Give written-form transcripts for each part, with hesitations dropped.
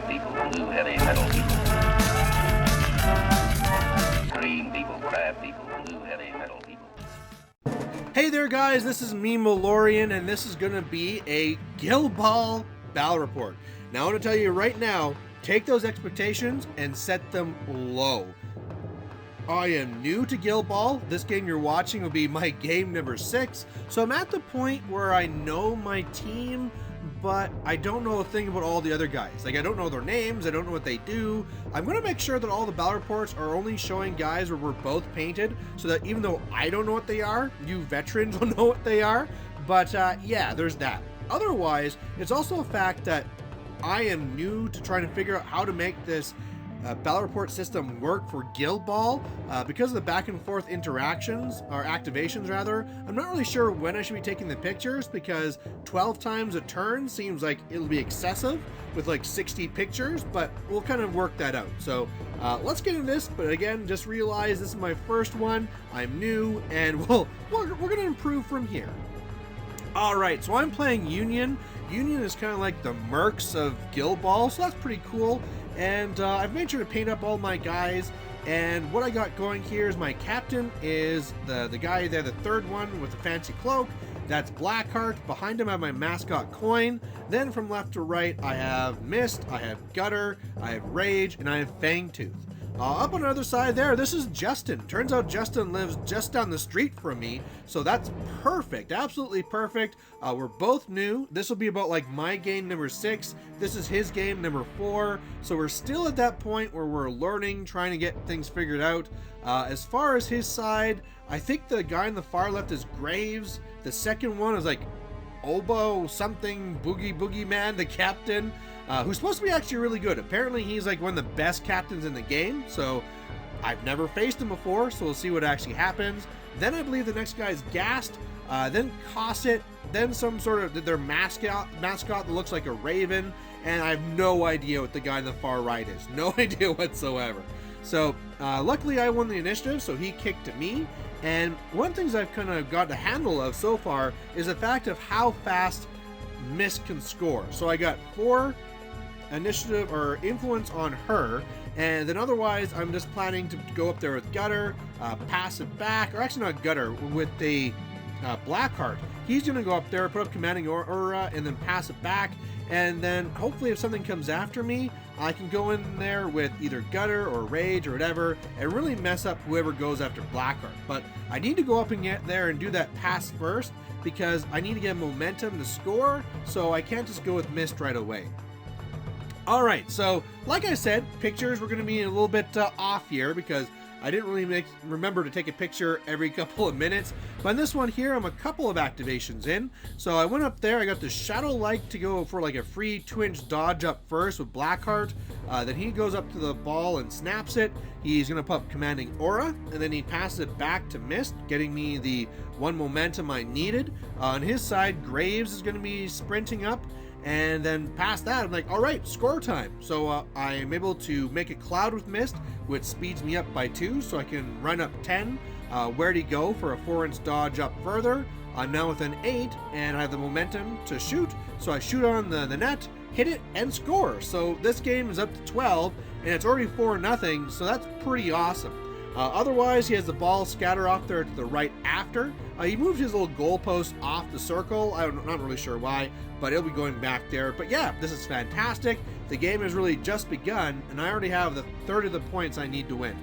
crab people, blue heavy metal people. Green people, crab people, blue heavy metal people. Hey there guys, this is me, Malorian, and this is going to be a Guild Ball Battle Report. Now I want to tell you right now, take those expectations and set them low. I am new to Guild Ball. This game you're watching will be my game number 6. So I'm at the point where I know my team, but I don't know a thing about all the other guys. Like, I don't know their names, I don't know what they do. I'm going to make sure that all the battle reports are only showing guys where we're both painted, so that even though I don't know what they are, you veterans will know what they are. But yeah, there's that. Otherwise, it's also a fact that I am new to trying to figure out how to make this battle report system work for Guild Ball. Because of the back and forth interactions, or activations rather, I'm not really sure when I should be taking the pictures, because 12 times a turn seems like it'll be excessive with like 60 pictures, but we'll kind of work that out. So let's get into this, but again, just realize this is my first one, I'm new, and we're gonna improve from here. Alright, so I'm playing Union. Union is kind of like the mercs of Guild Ball, so that's pretty cool. And I've made sure to paint up all my guys, and what I got going here is my captain is the guy there, the third one with the fancy cloak. That's Blackheart. Behind him I have my mascot Coin. Then from left to right I have Mist, I have Gutter, I have Rage, and I have Fangtooth. Up on the other side there, this is Justin. Turns out Justin lives just down the street from me, so that's perfect, absolutely perfect. We're both new. This will be about like my game number 6. This is his game number 4. So we're still at that point where we're learning, trying to get things figured out. As far as his side, I think the guy on the far left is Graves. The second one is like Oboe something, Boogie Man, the captain. Who's supposed to be actually really good. Apparently he's like one of the best captains in the game, so I've never faced him before, so we'll see what actually happens. Then I believe the next guy is Gast, then Cosset, then some sort of their mascot that looks like a raven, and I have no idea what the guy on the far right is. No idea whatsoever. So luckily I won the initiative, so he kicked at me. And one of the things I've kind of got a handle of so far is the fact of how fast Mist can score. So I got 4 initiative or influence on her, and then otherwise I'm just planning to go up there with Gutter, pass it back, or actually not Gutter, with the Blackheart. He's going to go up there, put up commanding aura, and then pass it back, and then hopefully if something comes after me, I can go in there with either Gutter or Rage or whatever and really mess up whoever goes after Blackheart. But I need to go up and get there and do that pass first, because I need to get momentum to score, so I can't just go with Mist right away. Alright, so like I said, pictures were going to be a little bit off here because I didn't really remember to take a picture every couple of minutes. But in this one here, I'm a couple of activations in. So I went up there, I got the Shadow Light to go for like a free 2-inch dodge up first with Blackheart. Then he goes up to the ball and snaps it. He's going to put up Commanding Aura, and then he passes it back to Mist, getting me the 1 momentum I needed. On his side, Graves is going to be sprinting up. And then past that, I'm like, all right, score time. So I am able to make a cloud with Mist, which speeds me up by 2, so I can run up 10. Where'd he go for a 4-inch dodge up further? I'm now with an 8, and I have the momentum to shoot. So I shoot on the net, hit it, and score. So this game is up to 12, and it's already 4-0, so that's pretty awesome. Otherwise, he has the ball scatter off there to the right after. He moved his little goalpost off the circle. I'm not really sure why, but it'll be going back there. But yeah, this is fantastic. The game has really just begun, and I already have the third of the points I need to win.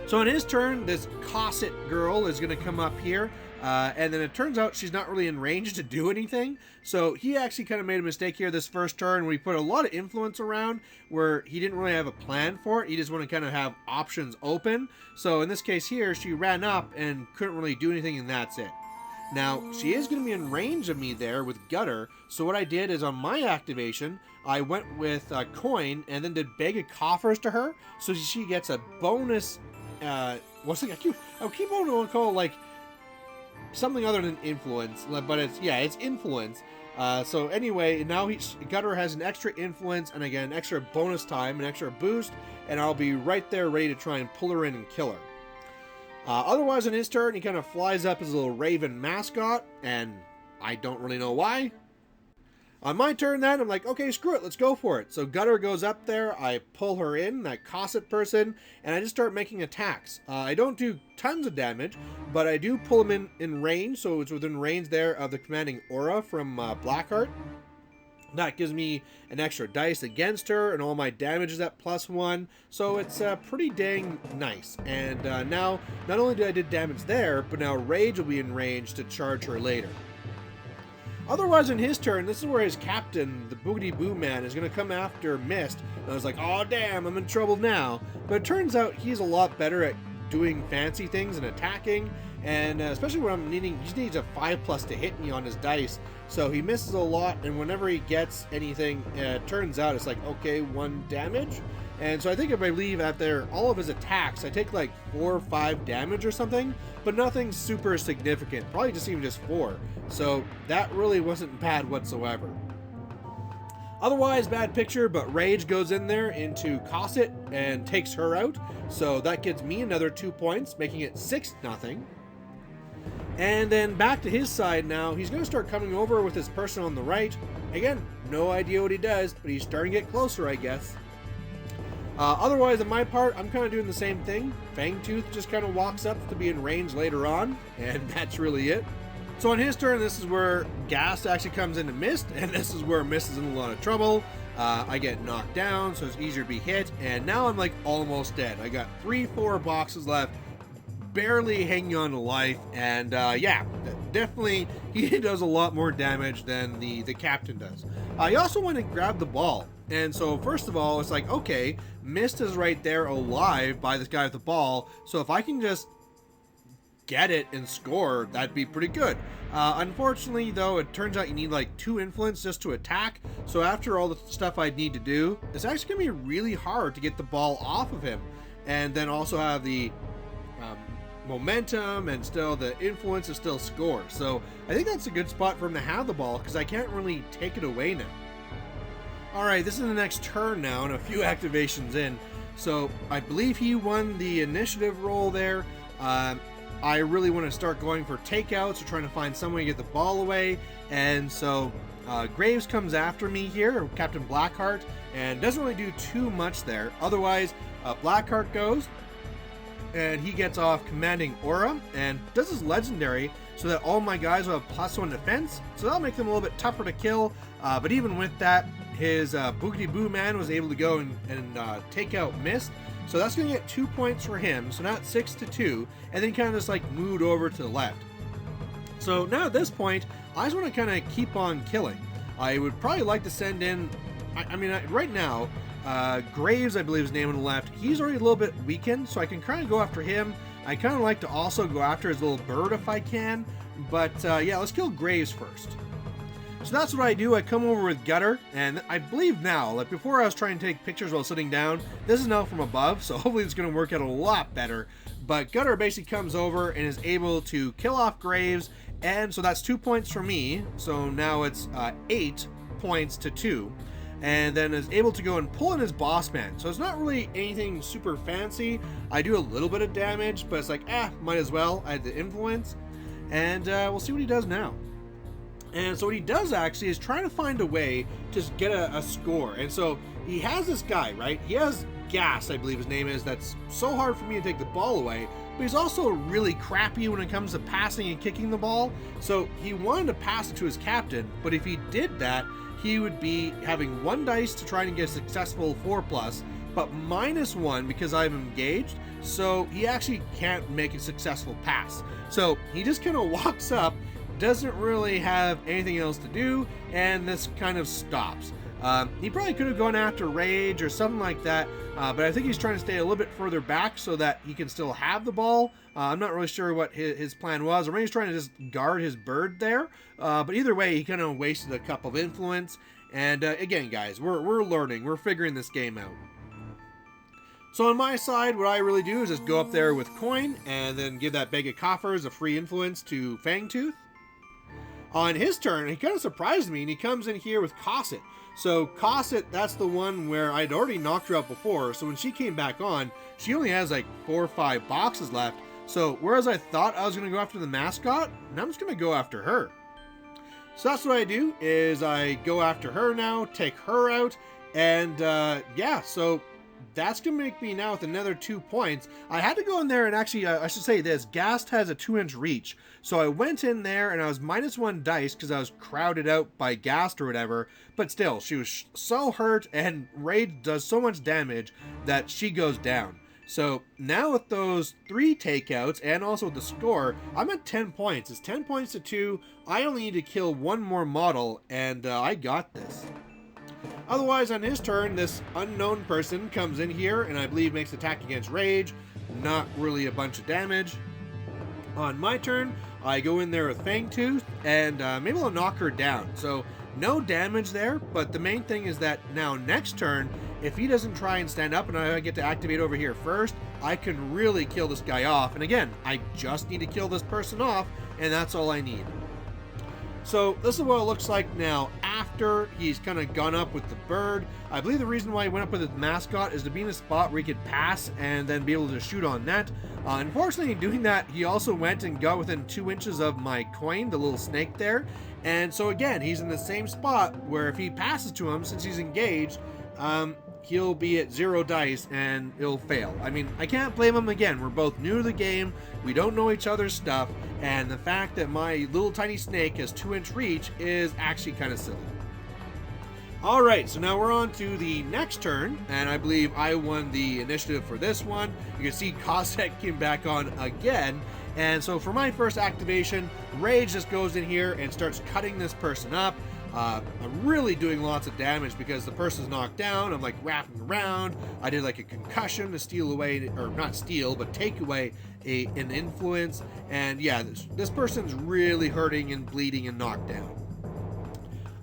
So on his turn, this Cosset girl is going to come up here, and then it turns out she's not really in range to do anything. So he actually kind of made a mistake here this first turn where he put a lot of influence around where he didn't really have a plan for it. He just wanted to kind of have options open. So in this case here, she ran up and couldn't really do anything, and that's it. Now, she is going to be in range of me there with Gutter, so what I did is on my activation, I went with Coin and then did Bag of Coffers to her, so she gets a bonus, what's it, I keep on to call it like something other than influence, but it's influence. So anyway, now Gutter has an extra influence, and again, an extra bonus time, an extra boost, and I'll be right there ready to try and pull her in and kill her. Otherwise, on his turn, he kind of flies up as a little raven mascot, and I don't really know why. On my turn then, I'm like, okay, screw it, let's go for it. So Gutter goes up there, I pull her in, that Cosset person, and I just start making attacks. I don't do tons of damage, but I do pull him in range, so it's within range there of the commanding aura from Blackheart. That gives me an extra dice against her, and all my damage is at +1, so it's pretty dang nice. And now, not only did I did damage there, but now Rage will be in range to charge her later. Otherwise, in his turn, this is where his captain, the Boogity Boo Man, is going to come after Mist. And I was like, oh damn, I'm in trouble now. But it turns out he's a lot better at doing fancy things and attacking. And especially when I'm needing, he just needs a 5+ to hit me on his dice. So he misses a lot, and whenever he gets anything, it turns out it's like, okay, 1 damage. And so I think if I leave out there all of his attacks, I take like 4 or 5 damage or something, but nothing super significant. Probably just even just 4. So that really wasn't bad whatsoever. Otherwise, bad picture, but Rage goes in there into Cosset and takes her out. So that gets me another 2 points, making it 6-0. And then back to his side now, he's going to start coming over with his person on the right. Again, no idea what he does, but he's starting to get closer, I guess. Otherwise, on my part, I'm kind of doing the same thing. Fangtooth just kind of walks up to be in range later on, and that's really it. So on his turn, this is where Gas actually comes into Mist, and this is where Mist is in a lot of trouble. I get knocked down, so it's easier to be hit, and now I'm like almost dead. I got 3-4 boxes left, barely hanging on to life, and yeah, definitely he does a lot more damage than the captain does. He also went and grabbed the ball, and so first of all, it's like, okay, Mist is right there alive by this guy with the ball, so if I can just get it and score, that'd be pretty good. Unfortunately, though, it turns out you need like 2 influence just to attack, so after all the stuff I'd need to do, it's actually gonna be really hard to get the ball off of him, and then also have the momentum and still the influence is still score. So I think that's a good spot for him to have the ball, because I can't really take it away now. Alright, this is the next turn now, and a few activations in. So I believe he won the initiative roll there. I really want to start going for takeouts or trying to find some way to get the ball away. And so Graves comes after me here, Captain Blackheart, and doesn't really do too much there. Otherwise, Blackheart goes, and he gets off Commanding Aura and does his legendary so that all my guys will have +1 defense. So that'll make them a little bit tougher to kill. But even with that, his Boogity Boo Man was able to go and take out Mist. So that's going to get 2 points for him. So now it's 6-2, and then kind of just like moved over to the left. So now at this point, I just want to kind of keep on killing. I would probably like to send in, right now, Graves, I believe his name on the left, he's already a little bit weakened, so I can kind of go after him. I kind of like to also go after his little bird if I can, but yeah, let's kill Graves first. So that's what I do. I come over with Gutter, and I believe now, like before I was trying to take pictures while sitting down, this is now from above, so hopefully it's going to work out a lot better. But Gutter basically comes over and is able to kill off Graves, and so that's 2 points for me, so now it's 8 points to 2. And then is able to go and pull in his boss man. So it's not really anything super fancy. I do a little bit of damage, but it's like, might as well. I had the influence. And we'll see what he does now. And so what he does actually is trying to find a way to get a score. And so he has this guy, right? He has Gas, I believe his name is, that's so hard for me to take the ball away. But he's also really crappy when it comes to passing and kicking the ball. So he wanted to pass it to his captain, but if he did that, he would be having 1 dice to try and get a successful 4+, but -1 because I'm engaged, so he actually can't make a successful pass. So he just kind of walks up, doesn't really have anything else to do, and this kind of stops. He probably could have gone after Rage or something like that, but I think he's trying to stay a little bit further back so that he can still have the ball. I'm not really sure what his plan was, or maybe he's trying to just guard his bird there. But either way, he kind of wasted a cup of influence. And again, guys, we're learning. We're figuring this game out. So on my side, what I really do is just go up there with Coin and then give that bag of coffers a free influence to Fangtooth. On his turn, he kind of surprised me, and he comes in here with Cosset. So Cosset, that's the one where I'd already knocked her out before, so when she came back on, she only has like 4 or 5 boxes left. So whereas I thought I was going to go after the mascot, now I'm just going to go after her. So that's what I do, is I go after her now, take her out, and yeah, so that's going to make me now with another 2 points. I had to go in there and actually, I should say this, Gast has a 2-inch reach. So I went in there and I was -1 dice because I was crowded out by Gast or whatever. But still, she was so hurt, and Rage does so much damage that she goes down. So now with those 3 takeouts and also with the score, I'm at 10 points. It's 10 points to 2. I only need to kill 1 more model, and I got this. Otherwise, on his turn, this unknown person comes in here and I believe makes attack against Rage. Not really a bunch of damage. On my turn, I go in there with Fangtooth, and maybe I'll knock her down. So no damage there, but the main thing is that now next turn, if he doesn't try and stand up and I get to activate over here first, I can really kill this guy off. And again, I just need to kill this person off, and that's all I need. So this is what it looks like now after he's kind of gone up with the bird. I believe the reason why he went up with his mascot is to be in a spot where he could pass and then be able to shoot on net. Unfortunately, in doing that, he also went and got within 2 inches of my coin, the little snake there. And so again, he's in the same spot where if he passes to him, since he's engaged, he'll be at 0 dice and he'll fail. I mean, I can't blame him. Again, we're both new to the game, we don't know each other's stuff, and the fact that my little tiny snake has 2-inch reach is actually kind of silly. Alright, so now we're on to the next turn, and I believe I won the initiative for this one. You can see Cossack came back on again, and so for my first activation, Rage just goes in here and starts cutting this person up. I'm really doing lots of damage because the person's knocked down. I'm like wrapping around. I did like a concussion to steal away, or not steal, but take away an influence. And yeah, this person's really hurting and bleeding and knocked down.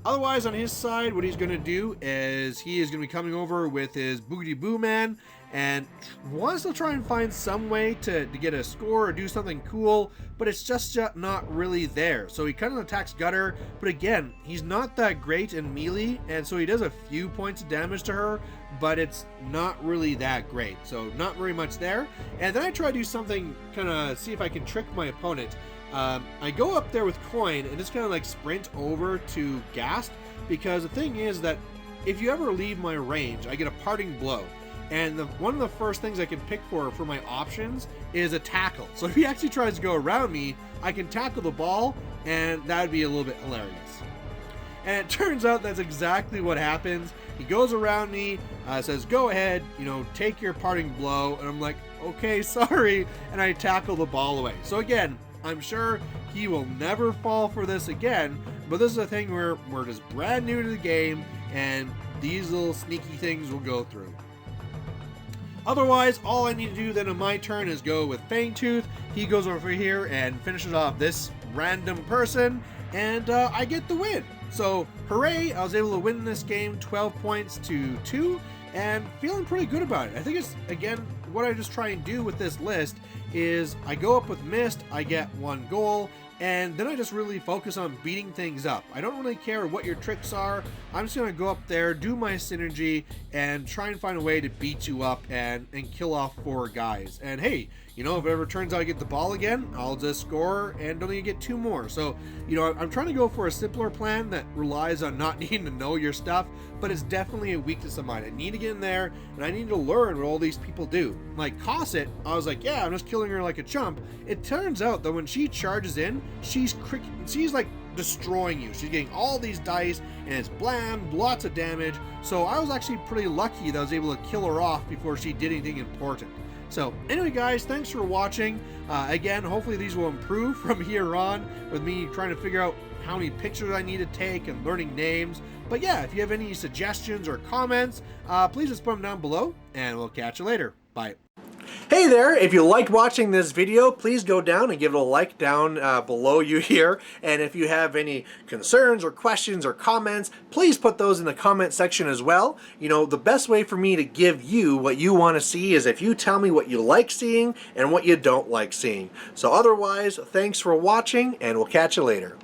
Otherwise, on his side, what he's going to do is he is going to be coming over with his Boogity Boo Man and wants to try and find some way to get a score or do something cool, but it's just not really there. So he kind of attacks Gutter, but again, he's not that great in melee, and so he does a few points of damage to her, but it's not really that great. So not very much there. And then I try to do something, kind of see if I can trick my opponent. I go up there with Coin and just kind of like sprint over to Gast, because the thing is that if you ever leave my range, I get a parting blow. And one of the first things I can pick for my options is a tackle. So if he actually tries to go around me, I can tackle the ball, and that would be a little bit hilarious. And it turns out that's exactly what happens. He goes around me, says, go ahead, take your parting blow. And I'm like, okay, sorry. And I tackle the ball away. So again, I'm sure he will never fall for this again, but this is a thing where we're just brand new to the game, and these little sneaky things will go through. Otherwise, all I need to do then on my turn is go with Fangtooth. He goes over here and finishes off this random person, and I get the win. So, hooray, I was able to win this game 12 points to 2, and feeling pretty good about it. I think it's, again, what I just try and do with this list is I go up with Mist, I get 1 goal, and then I just really focus on beating things up. I don't really care what your tricks are. I'm just going to go up there, do my synergy, and try and find a way to beat you up and kill off 4 guys. And hey, if it ever turns out I get the ball again, I'll just score and don't even get 2 more. So, I'm trying to go for a simpler plan that relies on not needing to know your stuff, but it's definitely a weakness of mine. I need to get in there, and I need to learn what all these people do. Like Cosset, I was like, yeah, I'm just killing her like a chump. It turns out that when she charges in, she's like destroying you. She's getting all these dice, and it's blam, lots of damage. So I was actually pretty lucky that I was able to kill her off before she did anything important. So anyway, guys, thanks for watching. Again, hopefully these will improve from here on with me trying to figure out how many pictures I need to take and learning names. But yeah, if you have any suggestions or comments, please just put them down below, and we'll catch you later. Bye. Hey there, if you liked watching this video, please go down and give it a like down below you here. And if you have any concerns or questions or comments, please put those in the comment section as well. The best way for me to give you what you want to see is if you tell me what you like seeing and what you don't like seeing. So otherwise, thanks for watching, and we'll catch you later.